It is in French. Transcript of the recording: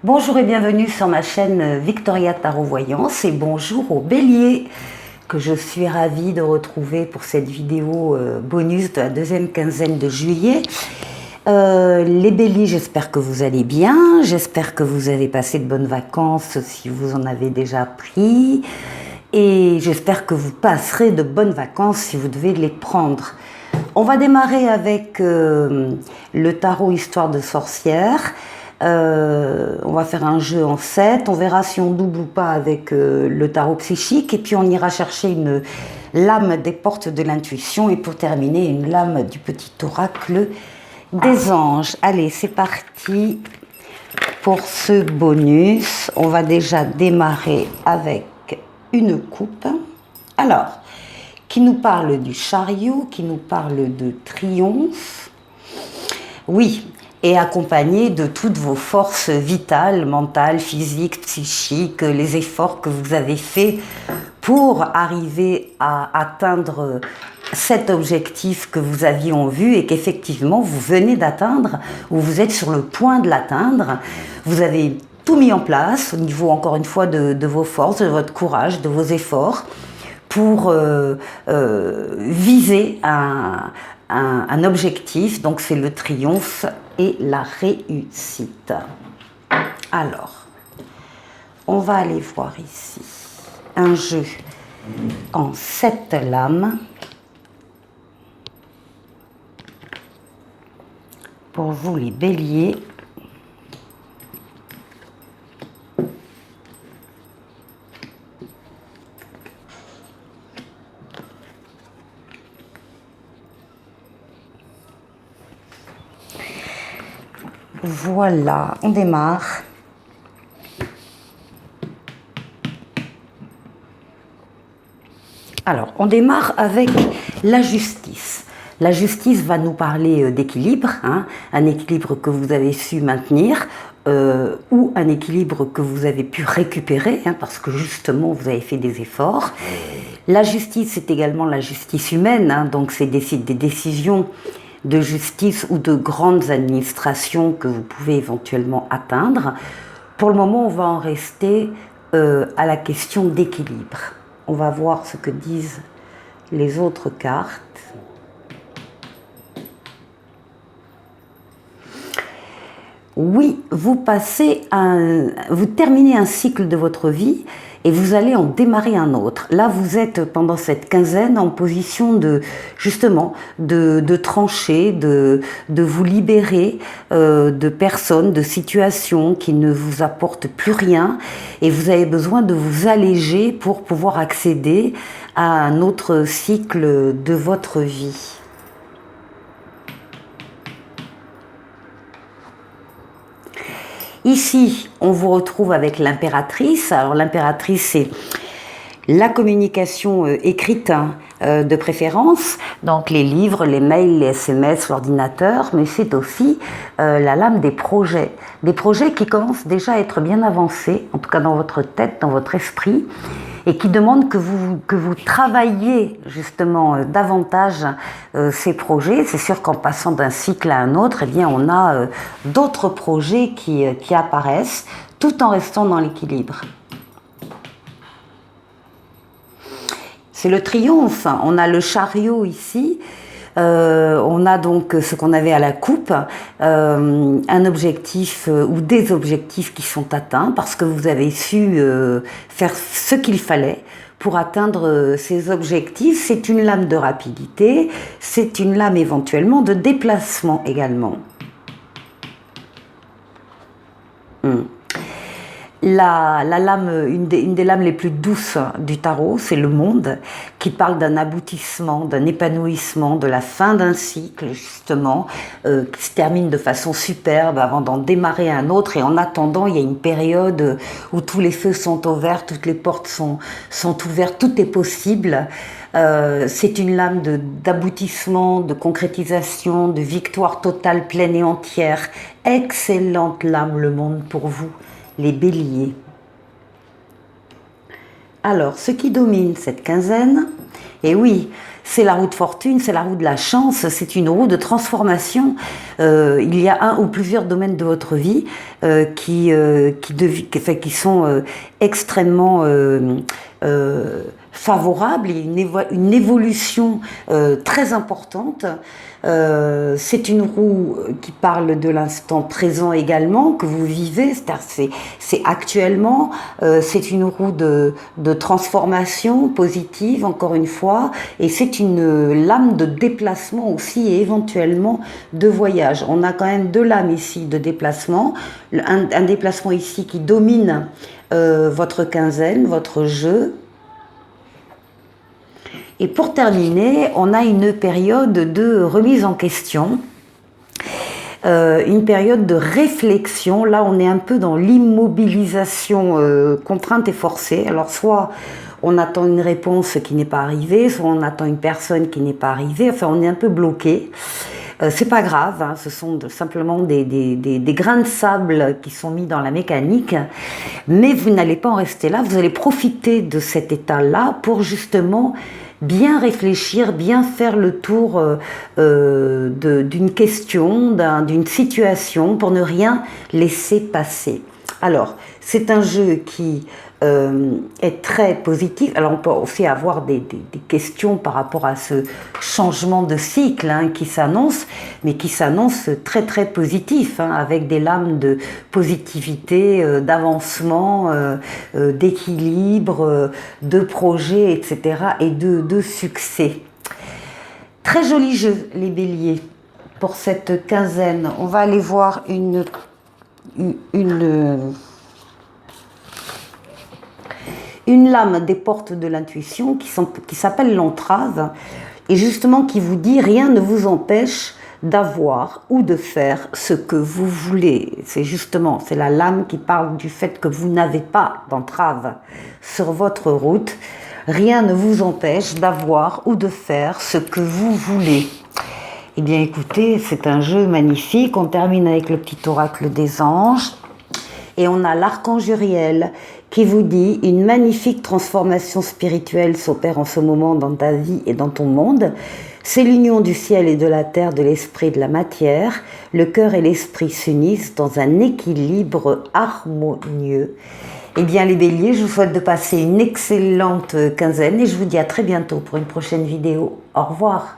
Bonjour et bienvenue sur ma chaîne Victoria Tarot Voyance et bonjour aux béliers que je suis ravie de retrouver pour cette vidéo bonus de la deuxième quinzaine de juillet. Les béliers, j'espère que vous allez bien, j'espère que vous avez passé de bonnes vacances si vous en avez déjà pris et j'espère que vous passerez de bonnes vacances si vous devez les prendre. On va démarrer avec le tarot Histoire de sorcière. On va faire un jeu en 7, on verra si on double ou pas avec le tarot psychique et puis on ira chercher une lame des portes de l'intuition et pour terminer une lame du petit oracle des anges. Allez, c'est parti pour ce bonus. On va déjà démarrer avec une coupe. Alors, qui nous parle du chariot, qui nous parle de triomphe. Oui, et accompagné de toutes vos forces vitales, mentales, physiques, psychiques, les efforts que vous avez faits pour arriver à atteindre cet objectif que vous aviez en vue et qu'effectivement vous venez d'atteindre ou vous êtes sur le point de l'atteindre. Vous avez tout mis en place au niveau, encore une fois, de vos forces, de votre courage, de vos efforts pour viser un objectif, donc c'est le triomphe et la réussite. Alors, on va aller voir ici un jeu en 7 lames pour vous les béliers. Voilà, on démarre. Alors, on démarre avec la justice. La justice va nous parler d'équilibre, un équilibre que vous avez su maintenir ou un équilibre que vous avez pu récupérer parce que justement vous avez fait des efforts. La justice, c'est également la justice humaine, donc c'est des décisions de justice ou de grandes administrations que vous pouvez éventuellement atteindre. Pour le moment, on va en rester à la question d'équilibre. On va voir ce que disent les autres cartes. Oui, vous terminez un cycle de votre vie et vous allez en démarrer un autre. Là, vous êtes pendant cette quinzaine en position de, justement, de trancher, de vous libérer de personnes, de situations qui ne vous apportent plus rien et vous avez besoin de vous alléger pour pouvoir accéder à un autre cycle de votre vie. Ici, on vous retrouve avec l'impératrice. Alors l'impératrice, c'est la communication écrite de préférence, donc les livres, les mails, les SMS, l'ordinateur, mais c'est aussi la lame des projets qui commencent déjà à être bien avancés, en tout cas dans votre tête, dans votre esprit, et qui demandent que vous travailliez justement davantage ces projets. C'est sûr qu'en passant d'un cycle à un autre, eh bien, on a d'autres projets qui apparaissent, tout en restant dans l'équilibre. C'est le triomphe. On a le chariot ici. On a donc ce qu'on avait à la coupe, un objectif ou des objectifs qui sont atteints parce que vous avez su faire ce qu'il fallait pour atteindre ces objectifs. C'est une lame de rapidité, c'est une lame éventuellement de déplacement également. La lame, une des lames les plus douces du tarot, c'est le monde, qui parle d'un aboutissement, d'un épanouissement, de la fin d'un cycle, justement, qui se termine de façon superbe avant d'en démarrer un autre. Et en attendant, il y a une période où tous les feux sont ouverts, toutes les portes sont ouvertes, tout est possible. C'est une lame d'aboutissement, de concrétisation, de victoire totale, pleine et entière. Excellente lame, le monde, pour vous, les béliers. Alors, ce qui domine cette quinzaine, Et oui, c'est la roue de fortune, c'est la roue de la chance, c'est une roue de transformation. Il y a un ou plusieurs domaines de votre vie qui sont extrêmement favorables, et une évolution très importante. C'est une roue qui parle de l'instant présent également, que vous vivez, c'est actuellement, c'est une roue de transformation positive, encore une fois, et c'est une lame de déplacement aussi, et éventuellement de voyage. On a quand même deux lames ici de déplacement, un déplacement ici qui domine votre quinzaine, votre jeu. Et pour terminer, on a une période de remise en question, une période de réflexion. Là, on est un peu dans l'immobilisation contrainte et forcée. Alors, soit on attend une réponse qui n'est pas arrivée, soit on attend une personne qui n'est pas arrivée. Enfin, on est un peu bloqué. C'est pas grave, hein, ce sont simplement des grains de sable qui sont mis dans la mécanique, mais vous n'allez pas en rester là, vous allez profiter de cet état-là pour justement bien réfléchir, bien faire le tour d'une question, d'une situation, pour ne rien laisser passer. Alors, c'est un jeu qui est très positif. Alors, on peut aussi avoir des questions par rapport à ce changement de cycle hein, qui s'annonce, mais qui s'annonce très très positif, hein, avec des lames de positivité, d'avancement, d'équilibre, de projet, etc. et de succès. Très joli jeu, les béliers, pour cette quinzaine. On va aller voir une lame des portes de l'intuition qui s'appelle l'entrave, et justement qui vous dit rien ne vous empêche d'avoir ou de faire ce que vous voulez. C'est la lame qui parle du fait que vous n'avez pas d'entrave sur votre route. Rien ne vous empêche d'avoir ou de faire ce que vous voulez. Eh bien écoutez, c'est un jeu magnifique. On termine avec le petit oracle des anges. Et on a l'archange Uriel qui vous dit une magnifique transformation spirituelle s'opère en ce moment dans ta vie et dans ton monde. C'est l'union du ciel et de la terre, de l'esprit et de la matière. Le cœur et l'esprit s'unissent dans un équilibre harmonieux. Eh bien les béliers, je vous souhaite de passer une excellente quinzaine et je vous dis à très bientôt pour une prochaine vidéo. Au revoir.